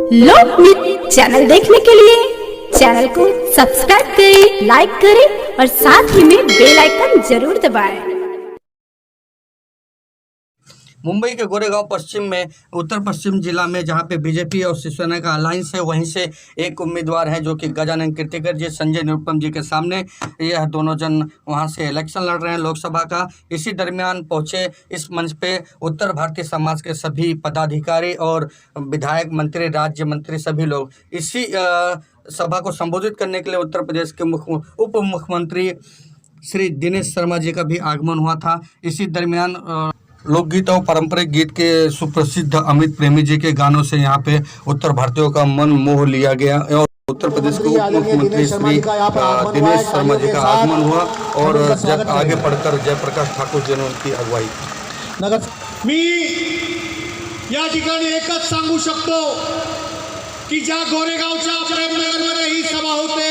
लोकमित्र channel देखने के लिए चैनल को सब्सक्राइब करें, लाइक करें और साथ ही में बेल आइकन जरूर दबाएं। मुंबई के गोरेगांव पश्चिम में उत्तर पश्चिम जिला में जहां पे बीजेपी और शिवसेना का अलायंस है, वहीं से एक उम्मीदवार है जो कि गजानन कीर्तिकर जी संजय निरुपम जी के सामने यह दोनों जन वहां से इलेक्शन लड़ रहे हैं लोकसभा का। इसी दरमियान पहुंचे इस मंच पे उत्तर भारतीय समाज के सभी पदाधिकारी और विधायक, मंत्री, राज्य मंत्री, सभी लोग। इसी सभा को संबोधित करने के लिए उत्तर प्रदेश के उप मुख्यमंत्री श्री दिनेश शर्मा जी का भी आगमन हुआ था। इसी दरमियान लोकगीत और पारंपरिक गीत के सुप्रसिद्ध अमित प्रेमी जी के गानों से यहाँ पे उत्तर भारतीयों का मन मोह लिया गया और उत्तर प्रदेश के उप मुख्यमंत्री श्री दिनेश शर्मा जी का आगमन हुआ और जब आगे बढ़कर जयप्रकाश ठाकुर जी ने उनकी अगुवाई की। मी या ठिकाणी एकच सांगू शकतो की ज्या गोरेगावच्या प्रेमनगरमध्ये ही सभा होते,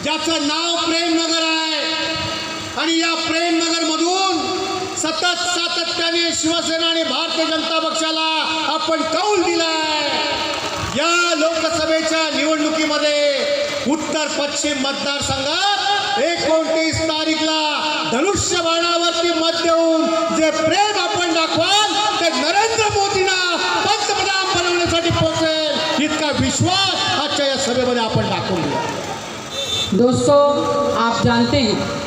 ज्याचं नाव प्रेमनगर आहे आणि या प्रेमनगर मधून सतत सातत्याने शिवसेना आणि भारतीय जनता पक्षाला आपण कौल दिलाय। या लोकसभेच्या निवडणुकीमध्ये उत्तर पश्चिम मतदारसंघात 29 तारीखला धनुष्यबाणावरती मत देऊन जे प्रेम आपण दाखवाल ते नरेंद्र मोदींना पंतप्रधान बनवण्यासाठी पोहोचेल, इतका विश्वास आजच्या या सभेमध्ये आपण दाखवून दिला। दोस्तों, आप जानते हैं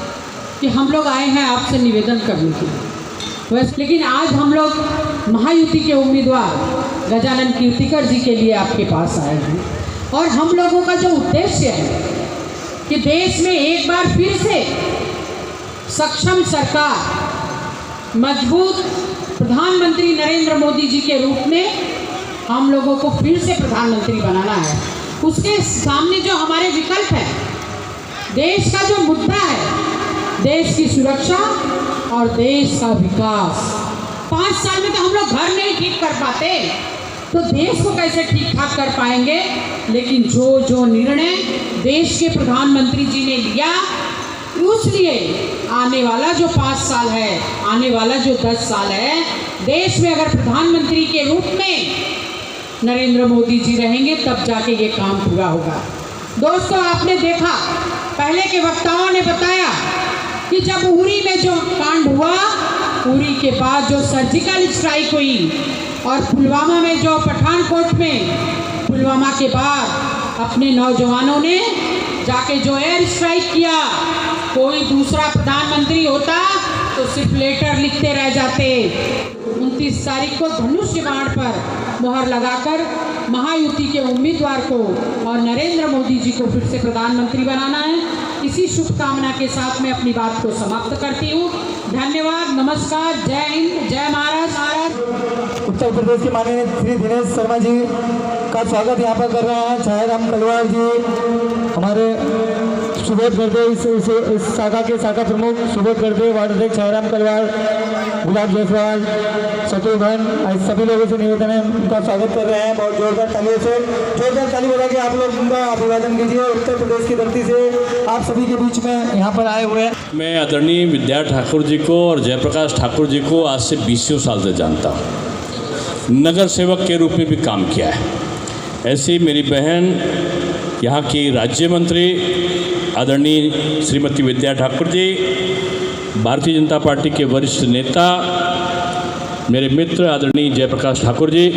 कि हम लोग आए हैं आपसे निवेदन करने के लिए, बस लेकिन आज हम लोग महायुति के उम्मीदवार गजानन कीर्तिकर जी के लिए आपके पास आए हैं। और हम लोगों का जो उद्देश्य है कि देश में एक बार फिर से सक्षम सरकार, मजबूत प्रधानमंत्री नरेंद्र मोदी जी के रूप में हम लोगों को फिर से प्रधानमंत्री बनाना है। उसके सामने जो हमारे विकल्प हैं, देश का जो मुद्दा है, देश की सुरक्षा और देश का विकास। 5 साल में तो हम लोग घर नहीं ठीक कर पाते, तो देश को कैसे ठीक ठाक कर पाएंगे। लेकिन जो निर्णय देश के प्रधानमंत्री जी ने लिया, उसलिए आने वाला जो 5 साल है, आने वाला जो 10 साल है, देश में अगर प्रधानमंत्री के रूप में नरेंद्र मोदी जी रहेंगे तब जाके ये काम पूरा होगा। दोस्तों, आपने देखा, पहले के वक्ताओं ने बताया कि जब उरी में जो कांड हुआ, उरी के बाद जो सर्जिकल स्ट्राइक हुई और पुलवामा में जो पठानकोट में पुलवामा के बाद अपने नौजवानों ने जाके जो एयर स्ट्राइक किया, कोई दूसरा प्रधानमंत्री होता तो सिर्फ लेटर लिखते रह जाते। 29 तारीख को धनुष्य बाण पर मोहर लगाकर महायुति के उम्मीदवार को और नरेंद्र मोदी जी को फिर से प्रधानमंत्री बनाना है। इसी शुभकामना के साथ मैं अपनी बात को समाप्त करती हूँ। धन्यवाद, नमस्कार, जय हिंद, जय महाराज। उत्तर प्रदेश के माननीय श्री दिनेश शर्मा जी का स्वागत यहाँ पर कर रहे हैं छायाराम कलवार जी, हमारे सुबोध गर्दे, इस शाखा के शाखा प्रमुख सुबोध गर्दे, वार्ड अध्यक्ष छायाराम कलवार, गुलाब जायसवाल, शत्रुघ्न, सभी लोगों से निवेदन है उनका स्वागत कर रहे हैं। बहुत जोरदार तालियों से, जोरदार ताली बजा के आप लोग उनका अभिवादन कीजिए। उत्तर प्रदेश की धरती से आप सभी के बीच में यहाँ पर आए हुए हैं। मैं आदरणीय विद्या ठाकुर जी को और जयप्रकाश ठाकुर जी को आज से 20 साल से जानता हूँ। नगर सेवक के रूप में भी काम किया है। ऐसी मेरी बहन यहाँ की राज्य मंत्री आदरणीय श्रीमती विद्या ठाकुर जी, भारतीय जनता पार्टी के वरिष्ठ नेता मेरे मित्र आदरणीय जयप्रकाश ठाकुर जी,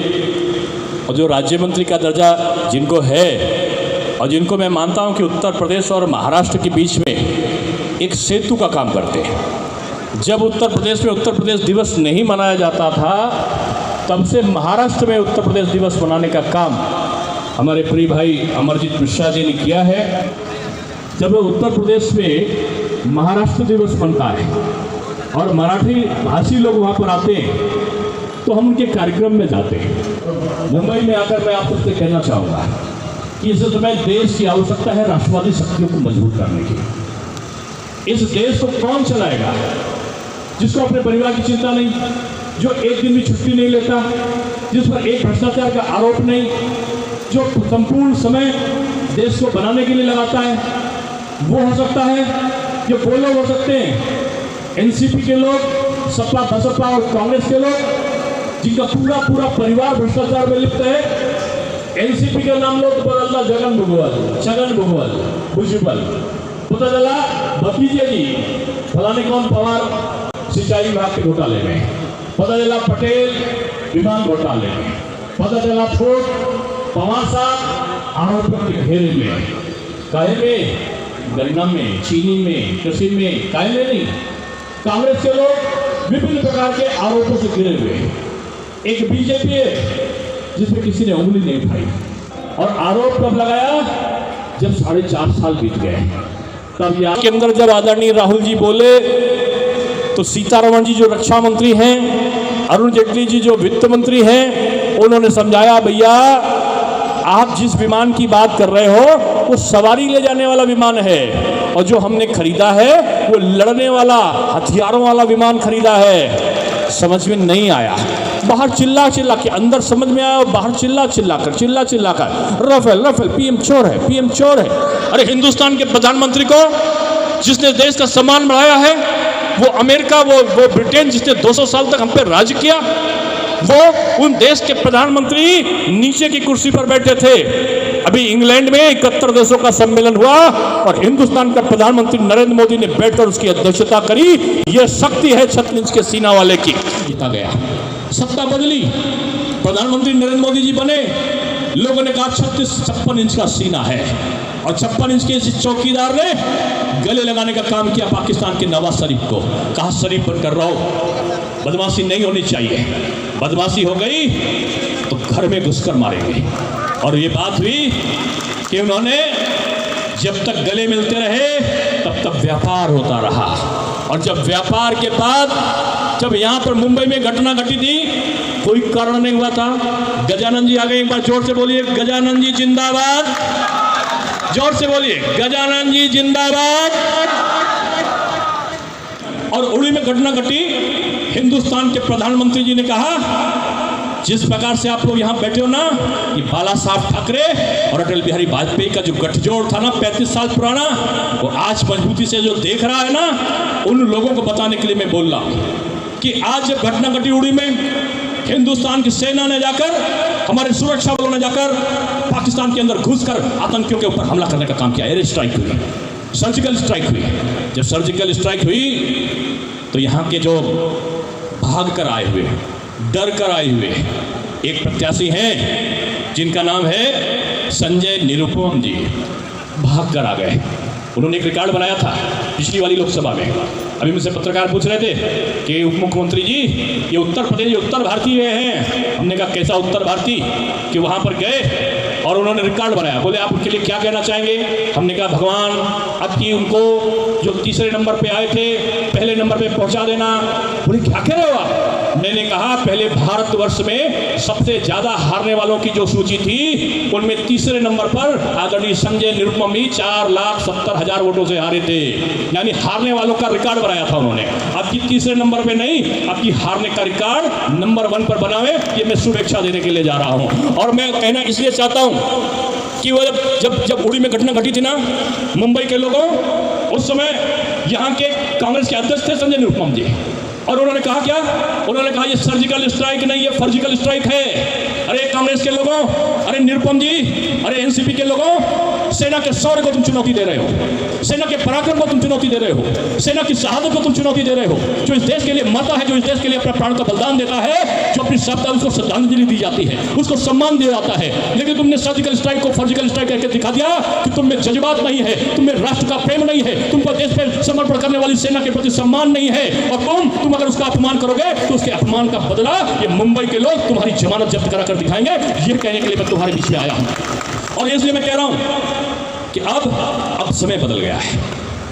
और जो राज्य मंत्री का दर्जा जिनको है और जिनको मैं मानता हूं कि उत्तर प्रदेश और महाराष्ट्र के बीच में एक सेतु का काम करते हैं। जब उत्तर प्रदेश में उत्तर प्रदेश दिवस नहीं मनाया जाता था, तब से महाराष्ट्र में उत्तर प्रदेश दिवस मनाने का काम हमारे प्रिय भाई अमरजीत मिश्रा जी ने किया है। जब उत्तर प्रदेश में महाराष्ट्र दिवस बनता है और मराठी भाषी लोग वहाँ पर आते हैं, तो हम उनके कार्यक्रम में जाते हैं। मुंबई में आकर मैं आप सबसे कहना चाहूँगा कि इस समय देश की आवश्यकता है राष्ट्रवादी शक्तियों को मजबूत करने की। इस देश को कौन चलाएगा जिसको अपने परिवार की चिंता नहीं, जो एक दिन भी छुट्टी नहीं लेता, जिस पर एक भ्रष्टाचार का आरोप नहीं, जो संपूर्ण समय देश को बनाने के लिए लगाता है, वो हो सकता है। जो वो लोग हो सकते हैं एनसीपी के लोग, सपा बसपा और कांग्रेस के लोग, जिनका पूरा परिवार भ्रष्टाचार में लिप्त है, एनसीपी का नाम लो तो बदलता छगन भुजबल भुजबल पता चला भतीजे जी फलाने कौन पवार सिंचाई विभाग के घोटाले में, पता चला पटेल विमान घोटाले में, पता चला पवार साहब आरोपों के घेरे में, काहे में, गन्ना में, चीनी में, कृषि में, काहे में नहीं। कांग्रेस के लोग विभिन्न प्रकार के आरोपों से घिरे हुए। एक बीजेपी है जिसमें किसी ने उंगली नहीं उठाई, और आरोप कब लगाया जब 4.5 साल बीत गए। तब यहाँ के अंदर जब आदरणीय राहुल जी बोले तो सीतारमण जी जो रक्षा मंत्री हैं, अरुण जेटली जी जो वित्त मंत्री हैं, उन्होंने समझाया भैया आप जिस विमान की बात कर रहे हो वो सवारी ले जाने वाला विमान है, और जो हमने खरीदा है वो लड़ने वाला हथियारों वाला विमान खरीदा है। समझ में नहीं आया, बाहर चिल्ला के, अंदर समझ में आया, बाहर चिल्ला कर राफेल पीएम चोर है, पीएम चोर है। अरे हिंदुस्तान के प्रधानमंत्री को जिसने देश का सम्मान बढ़ाया है, वो अमेरिका, वो ब्रिटेन जिसने 200 साल तक हम पे राज किया, वो उन देश के प्रधानमंत्री नीचे की कुर्सी पर बैठे थे। अभी इंग्लैंड में 71 देशों का सम्मेलन हुआ और हिंदुस्तान का प्रधानमंत्री नरेंद्र मोदी ने बैठकर उसकी अध्यक्षता करी। यह शक्ति है 36 इंच के सीना वाले की। जीता गया, सत्ता बदली, प्रधानमंत्री नरेंद्र मोदी जी बने, लोगों ने कहा 56 इंच का सीना है, और 56 इंच के चौकीदार ने गले लगाने का काम किया पाकिस्तान के नवाज शरीफ को। कहा शरीफ बनकर रहो, बदमाशी नहीं होनी चाहिए, बदमाशी हो गई तो घर में घुसकर मारेंगे। और ये बात हुई कि उन्होंने जब तक गले मिलते रहे तब तक व्यापार होता रहा, और जब व्यापार के बाद जब यहाँ पर मुंबई में घटना घटी थी, कोई कारण नहीं हुआ था। गजानन जी आ गए, एक बार जोर से बोलिए गजानन जी जिंदाबाद, जोर से बोलिए गजानन जी जिंदाबाद। और उड़ी में घटना घटी, हिंदुस्तान के प्रधानमंत्री जी ने कहा जिस प्रकार से आप लोग यहाँ बैठे हो ना, ये बाला साहब ठाकरे और अटल बिहारी वाजपेयी का जो गठजोड़ था ना 35 साल पुराना, वो आज मजबूती से जो देख रहा है ना, उन लोगों को बताने के लिए मैं बोल रहा हूँ कि आज जब घटना घटी उड़ी में, हिंदुस्तान की सेना ने जाकर, हमारे सुरक्षा बलों ने जाकर पाकिस्तान के अंदर घुसकर आतंकियों के ऊपर हमला करने का काम किया। एयर स्ट्राइक हुई, सर्जिकल स्ट्राइक हुई। जब सर्जिकल स्ट्राइक हुई तो यहाँ के जो भाग कर आए हुए, डर कर आए हुए एक प्रत्याशी हैं जिनका नाम है संजय निरुपम जी, भाग कर आ गए। उन्होंने एक रिकॉर्ड बनाया था पिछली वाली लोकसभा में। अभी मुझसे पत्रकार पूछ रहे थे कि उप मुख्यमंत्री जी ये उत्तर प्रदेश, ये उत्तर भारतीय हैं। हमने कहा कैसा उत्तर भारतीय, कि वहाँ पर गए और उन्होंने रिकॉर्ड बनाया। बोले आप उनके लिए क्या कहना चाहेंगे? हमने कहा भगवान अब की उनको जो तीसरे नंबर पे आए थे पहले नंबर पे पहुँचा देना। बोले क्या कह रहे हो आप? मैंने कहा पहले भारतवर्ष में सबसे ज़्यादा हारने वालों की जो सूची थी उनमें तीसरे नंबर पर आदरणीय संजय निरुपम ही 4,70,000 वोटों से हारे थे, यानी हारने वालों का रिकॉर्ड बनाया था उन्होंने। अब की तीसरे नंबर पे नहीं, अब की हारने का रिकॉर्ड नंबर 1 पर बनावे, ये मैं शुभेच्छा देने के लिए जा रहा हूँ। और मैं कहना इसलिए चाहता हूँ कि वो जब उड़ी में घटना घटी थी ना मुंबई के लोगों, उस समय यहाँ के कांग्रेस के अध्यक्ष थे संजय निरुपम जी, और उन्होंने कहा क्या? उन्होंने कहा ये सर्जिकल स्ट्राइक नहीं, ये फर्जिकल स्ट्राइक है। अरे कांग्रेस के लोगों, अरे निरुपम जी, अरे एनसीपी के लोगों, सेना के शौर्य को तुम चुनौती दे रहे हो, सेना के पराक्रम को तुम चुनौती दे रहे हो, सेना की शहादत को तुम चुनौती दे रहे हो, जो इस देश के लिए मरता है, जो इस देश के लिए अपने प्राण का बलिदान देता है, जो अपनी सत्ता उसको श्रद्धांजलि दी जाती है, उसको सम्मान दिया जाता है। लेकिन तुमने सर्जिकल स्ट्राइक को फर्जिकल स्ट्राइक करके दिखा दिया कि तुम में जज्बात नहीं है, तुम में राष्ट्र का प्रेम नहीं है, तुमको देश पर समर्पण करने वाली सेना के प्रति सम्मान नहीं है, और तुम अगर उसका अपमान करोगे तो उसके अपमान का बदला ये मुंबई के लोग तुम्हारी जमानत जब्त करा कर दिखाएंगे। ये कहने के लिए मैं तुम्हारे बीच में आया हूं, और इसलिए मैं कह रहा हूं कि अब समय बदल गया है।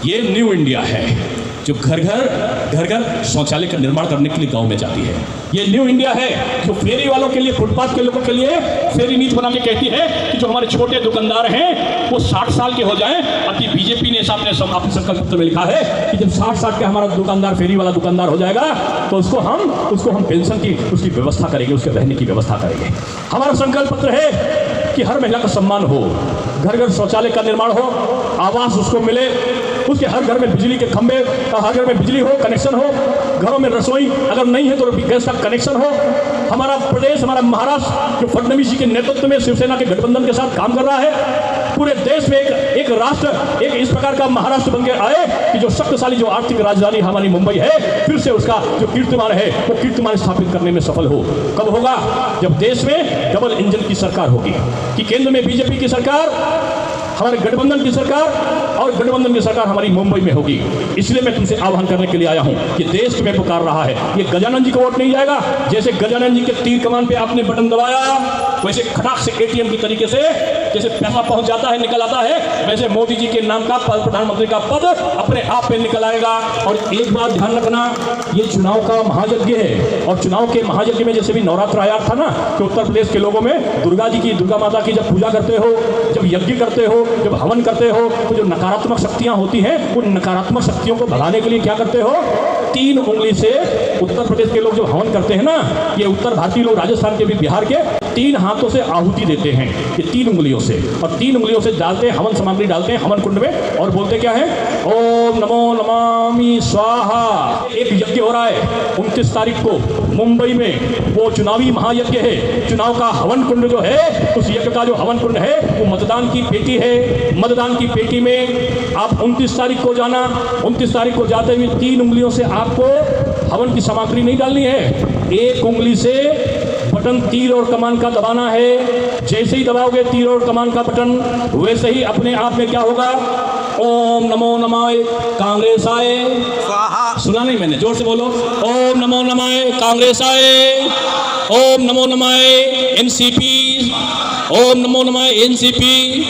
ये न्यू इंडिया है जो घर घर शौचालय का निर्माण करने के लिए गांव में जाती है। ये न्यू इंडिया है जो फेरी वालों के लिए, फुटपाथ के लोगों के लिए फेरी नीति बना के कहती है कि जो हमारे छोटे दुकानदार हैं वो 60 साल के हो जाएं। अभी बीजेपी ने अपने संकल्प पत्र में लिखा है कि जब 60 साल का हमारा दुकानदार, फेरी वाला दुकानदार हो जाएगा तो उसको हम पेंशन की उसकी व्यवस्था करेंगे, उसके रहने की व्यवस्था करेंगे। हमारा संकल्प पत्र है कि हर महिला का सम्मान हो, घर घर शौचालय का निर्माण हो, आवास उसको मिले, उसके हर घर में बिजली के खंभे, हर घर में बिजली हो, कनेक्शन हो, घरों में रसोई अगर नहीं है तो गैस का कनेक्शन हो। हमारा प्रदेश, हमारा महाराष्ट्र जो फडणवीस जी के नेतृत्व में शिवसेना के गठबंधन के साथ काम कर रहा है, पूरे देश में एक राष्ट्र, एक इस प्रकार का महाराष्ट्र बन के आए कि जो शक्तिशाली, जो आर्थिक राजधानी हमारी मुंबई है, फिर से उसका जो कीर्तिमान है वो कीर्तिमान स्थापित करने में सफल हो। कब होगा? जब देश में डबल इंजन की सरकार होगी, कि केंद्र में बीजेपी की सरकार, हमारे गठबंधन की सरकार, और गठबंधन की सरकार हमारी मुंबई में होगी। इसलिए मैं तुमसे आह्वान करने के लिए आया हूं कि देश तुम्हें पुकार रहा है। ये गजानन जी को वोट नहीं जाएगा। जैसे गजानन जी के तीर कमान पे आपने बटन दबाया, वैसे खटाक से एटीएम की तरीके से जैसे पैसा पहुंच जाता है, निकल आता है, वैसे मोदी जी के नाम का प्रधानमंत्री का पद अपने आप में निकल आएगा। और एक बात ध्यान रखना, ये चुनाव का महायज्ञ है, और चुनाव के महायज्ञ में जैसे भी नवरात्र आया था ना, कि उत्तर प्रदेश के लोगों में दुर्गा जी की, दुर्गा माता की जब पूजा करते हो, जब यज्ञ करते हो, जब हवन करते हो, तो जो नकारात्मक शक्तियां होती हैं, उन नकारात्मक शक्तियों को भगाने के लिए क्या करते हो? 3 उंगली से उत्तर प्रदेश के लोग जो हवन करते हैं ना, ये उत्तर भारतीय लोग, राजस्थान के भी, बिहार के, 3 हाथों से आहुति देते हैं, ये 3 उंगलियों से, और 3 उंगलियों से डालते हैं, हवन सामग्री डालते हैं हवन कुंड में, और बोलते क्या है? ओम नमो नमामि स्वाहा। एक यज्ञ हो रहा है 29 तारीख को मुंबई में, वो चुनावी महायज्ञ है। चुनाव का हवन कुंड जो है, उस यज्ञ का जो हवन कुंड है वो मतदान की पेटी है। मतदान की पेटी में आप 29 तारीख को जाना। 29 तारीख को जाते हुए 3 उंगलियों से आपको हवन की सामग्री नहीं डालनी है, 1 उंगली से बटन तीर और कमान का दबाना है। जैसे ही दबाओगे तीर और कमान का बटन, वैसे ही अपने आप में क्या होगा? ओम नमो नमाय कांग्रेसाय स्वाहा। सुना नहीं मैंने? जोर से बोलो। ओम नमो नमाय कांग्रेसाय, ओम नमो नमाय एनसीपी, ओम नमो नमाय एनसीपी।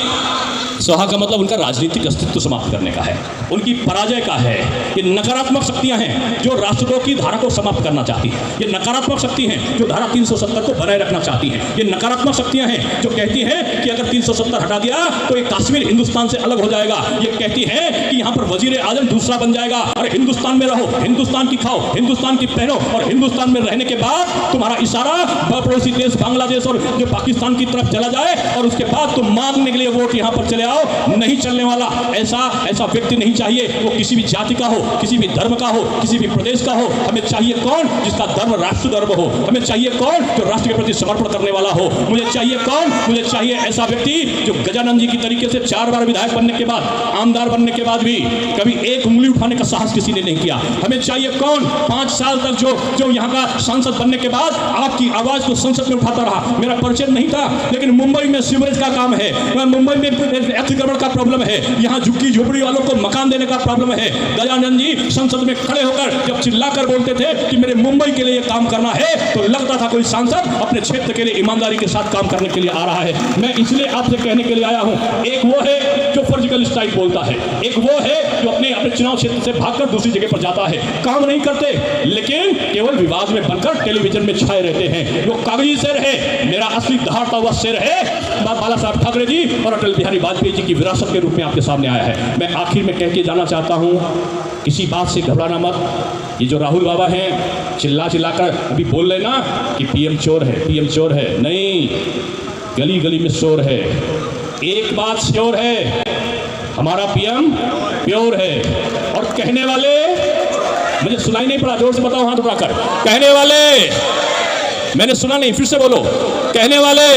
स्वाहा का मतलब उनका राजनीतिक अस्तित्व समाप्त करने का है, उनकी पराजय का है। ये नकारात्मक शक्तियां हैं जो राष्ट्रद्रोह की धारा को समाप्त करना चाहती हैं। ये नकारात्मक शक्ति हैं जो धारा 370 को बनाए रखना चाहती हैं। ये नकारात्मक शक्तियां हैं जो कहती हैं कि अगर 370 हटा दिया तो ये कश्मीर हिंदुस्तान से अलग हो जाएगा। ये कहती हैं कि यहाँ पर वजीर आजम दूसरा बन जाएगा। अरे हिंदुस्तान में रहो, हिंदुस्तान की खाओ, हिंदुस्तान की पहनो, और हिंदुस्तान में रहने के बाद तुम्हारा इशारा पड़ोसी देश बांग्लादेश और जो पाकिस्तान की तरफ चला जाए, और उसके बाद तुम मांगने के लिए वोट यहाँ पर चले आओ। नहीं चलने वाला ऐसा व्यक्ति नहीं चाहिए, वो किसी भी जाति का हो, किसी भी धर्म का हो, किसी भी प्रदेश का हो। हमें चाहिए कौन? जिसका धर्म राष्ट्र धर्म हो। हमें चाहिए कौन? जो राष्ट्र के प्रति समर्पण करने वाला हो। मुझे चाहिए कौन? मुझे चाहिए ऐसा व्यक्ति जो गजानन जी की तरीके से 4 बार विधायक बनने के बाद, आमदार बनने के बाद भी कभी 1 उंगली उठाने का साहस किसी ने नहीं किया। हमें चाहिए कौन? 5 साल तक जो यहाँ का सांसद बनने के बाद आपकी आवाज को संसद में उठाता रहा। मेरा परिचय नहीं था, लेकिन मुंबई में सीवरेज का काम है, मुंबई में अतिक्रमण का प्रॉब्लम है, यहाँ झुग्गी झोपड़ी वालों को मकान देने का प्रॉब्लम है। गजानन जी संसद में खड़े होकर जब चिल्लाकर बोलते थे कि मेरे मुंबई के लिए काम करना है, तो लगता था कोई सांसद अपने क्षेत्र के लिए ईमानदारी के साथ काम करने के लिए आ रहा है। मैं इसलिए आपसे कहने के लिए आया हूँ, एक वो है जो सर्जिकल स्ट्राइक बोलता है, एक वो है जो अपने चुनाव क्षेत्र से भागकर दूसरी जगह पर जाता है, काम नहीं करते, लेकिन केवल विवाद में बनकर टेलीविजन में छाए रहते हैं। जो कागजी शेर है, मेरा असली दहाड़ता हुआ शेर है बाला साहब ठाकरे जी और अटल बिहारी वाजपेयी जी की विरासत के रूप में आपके सामने आया है। मैं आखिर में कह के जाना चाहता हूँ, किसी बात से घबराना मत। ये जो राहुल बाबा हैं, चिल्लाकर अभी बोल रहे ना कि पीएम चोर है, पीएम चोर है, नहीं, गली गली में शोर है। एक बात श्योर है, हमारा पीएम प्योर है। और कहने वाले, मुझे सुनाई नहीं पड़ा, जोर से बताओ हाथ उठाकर, कहने वाले, मैंने सुना नहीं, फिर से बोलो, कहने वाले।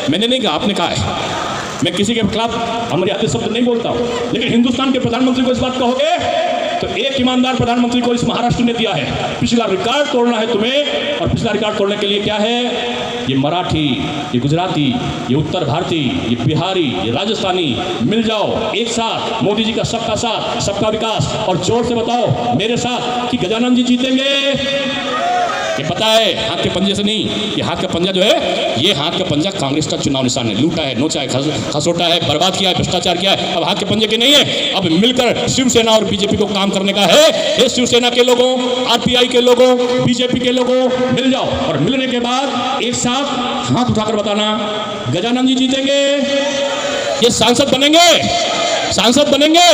मैंने नहीं कहा, आपने कहा है। मैं किसी के खिलाफ अमर्यादित शब्द नहीं बोलता हूँ, लेकिन हिंदुस्तान के प्रधानमंत्री को इस बात कहोगे तो एक ईमानदार प्रधानमंत्री को इस महाराष्ट्र ने दिया है। पिछला रिकॉर्ड तोड़ना है तुम्हें, और पिछला रिकॉर्ड तोड़ने के लिए क्या है? ये मराठी, ये गुजराती, ये उत्तर भारतीय, ये बिहारी, ये राजस्थानी मिल जाओ एक साथ, मोदी जी का सबका साथ, सबका विकास, और जोर से बताओ मेरे साथ कि गजानन जी जीतेंगे। ये पता है, हाथ के पंजे से नहीं, ये हाथ का पंजा जो है, ये हाथ का पंजा कांग्रेस का चुनाव निशान है। लूटा है, नोचा है, खसोटा है, बर्बाद किया है, भ्रष्टाचार किया है। अब हाथ के पंजे के नहीं है, अब मिलकर शिवसेना और बीजेपी को काम करने का है। ये शिवसेना के लोगों, आरपीआई के लोगों, बीजेपी के लोगों मिल जाओ, और मिलने के बाद एक साथ हाथ उठाकर बताना, गजानन जी जीतेंगे, ये सांसद बनेंगे, सांसद बनेंगे,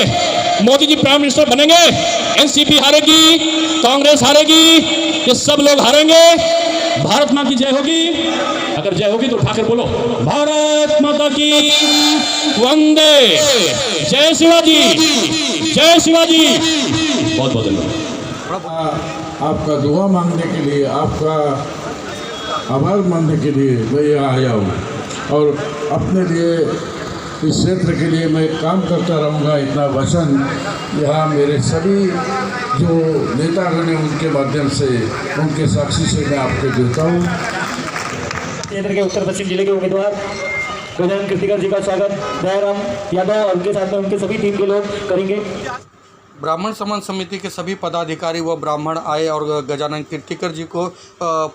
मोदी जी प्राइम मिनिस्टर बनेंगे, एनसीपी हारेगी, कांग्रेस हारेगी, ये सब लोग हारेंगे। भारत मां की जय होगी। अगर जय होगी तो उठाकर बोलो, भारत माता की वंदे, जय शिवाजी, जय शिवाजी। बहुत बहुत धन्यवाद। आपका दुआ मांगने के लिए, आपका आभार मानने के लिए मैं यहाँ आया हूँ और अपने लिए इस क्षेत्र के लिए मैं काम करता रहूँगा। इतना वचन यहाँ मेरे सभी जो नेतागण हैं उनके माध्यम से, उनके साक्षी से मैं आपको देता हूँ। केंद्र के उत्तर पश्चिम जिले के उम्मीदवार गजानन कीर्तिकर जी का स्वागत दयाराम यादव और उनके साथ में उनके सभी टीम के लोग करेंगे। ब्राह्मण सम्मान समिति के सभी पदाधिकारी व ब्राह्मण आए और गजानन कीर्तिकर जी को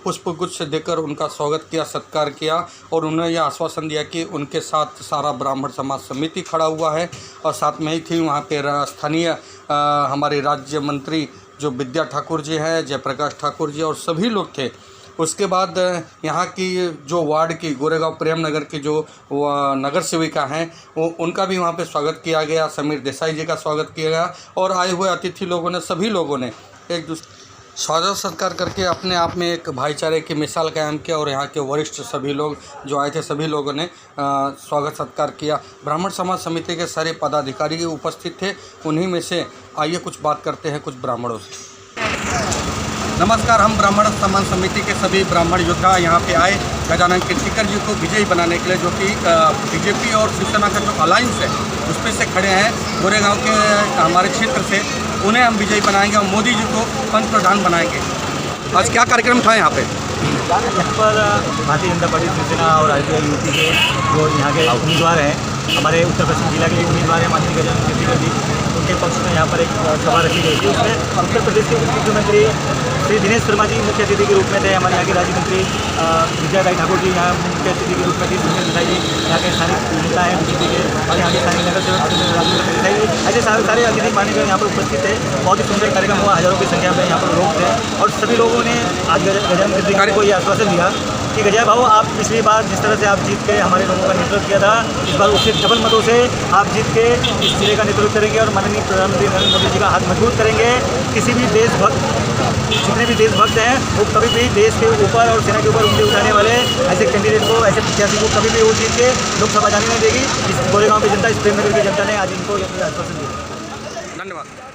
पुष्पगुच्छ देकर उनका स्वागत किया, सत्कार किया और उन्हें यह आश्वासन दिया कि उनके साथ सारा ब्राह्मण समाज समिति खड़ा हुआ है। और साथ में ही थी वहाँ पे स्थानीय हमारे राज्य मंत्री जो विद्या ठाकुर जी हैं, जयप्रकाश ठाकुर जी और सभी लोग थे। उसके बाद यहाँ की जो वार्ड की गोरेगांव प्रेम नगर की जो नगर सेविका हैं वो उनका भी वहाँ पे स्वागत किया गया। समीर देसाई जी का स्वागत किया गया और आए हुए अतिथि लोगों ने, सभी लोगों ने एक दूसरे स्वागत सत्कार करके अपने आप में एक भाईचारे की मिसाल कायम किया। और यहाँ के वरिष्ठ सभी लोग जो आए थे, सभी लोगों ने स्वागत सत्कार किया। ब्राह्मण समाज समिति के सारे पदाधिकारी उपस्थित थे। उन्हीं में से आइए कुछ बात करते हैं कुछ ब्राह्मणों से। नमस्कार, हम ब्राह्मण सम्मान समिति के सभी ब्राह्मण योद्धा यहाँ पे आए गजानन कीर्तिकर जी को विजयी बनाने के लिए, जो कि बीजेपी और शिवसेना का जो अलायंस है उस पर से खड़े हैं। गोरेगांव के हमारे क्षेत्र से उन्हें हम विजयी बनाएंगे और मोदी जी को पंत प्रधान बनाएंगे। आज क्या कार्यक्रम था यहाँ पे? यहाँ पर भारतीय जनता पार्टी, शिवसेना और आईपीआई यूपी के जो यहाँ के उम्मीदवार हैं, हमारे उत्तर पश्चिम जिला के उम्मीदवार हैं माननीय गजानन कीर्तिकर जी, उनके पक्ष में यहाँ पर एक सभा रखी गई थी। उसमें उत्तर प्रदेश के उप मुख्यमंत्री श्री दिनेश शर्मा जी मुख्य अतिथि के रूप में थे। हमारे यहाँ के राज्य मंत्री विद्या ठाकुर जी यहाँ मुख्य अतिथि के रूप में थे। सुनील देसाई जी यहाँ के स्थानीय नेता हैं बीजेपी के, और यहाँ के स्थानीय नगर सेवक देसाई जी, ऐसे सारे अतिथि मान्यवर यहाँ पर उपस्थित थे। बहुत ही सुंदर कार्यक्रम हुआ, हज़ारों की संख्या में यहाँ पर लोग थे और सभी लोगों ने आज गजानन कीर्तिकर को ये आश्वासन दिया कि गजा भाऊ, आप पिछली बार जिस तरह से आप जीत के हमारे लोगों का नेतृत्व किया था, इस बार उससे डबल मतों से आप जीत के इस जिले का नेतृत्व करेंगे और माननीय प्रधानमंत्री नरेंद्र मोदी जी का हाथ मजबूत करेंगे। किसी भी देशभक्त, जितने भी देशभक्त हैं, वो कभी भी देश के ऊपर और सेना के ऊपर उंगली उठाने वाले ऐसे कैंडिडेट को, ऐसे प्रत्याशी को कभी भी वो जीत के लोकसभा जाने नहीं देगी। इस गोरेगांव की जनता, इस प्रेमनगर की जनता ने आज इनको आश्वासन दिया। धन्यवाद।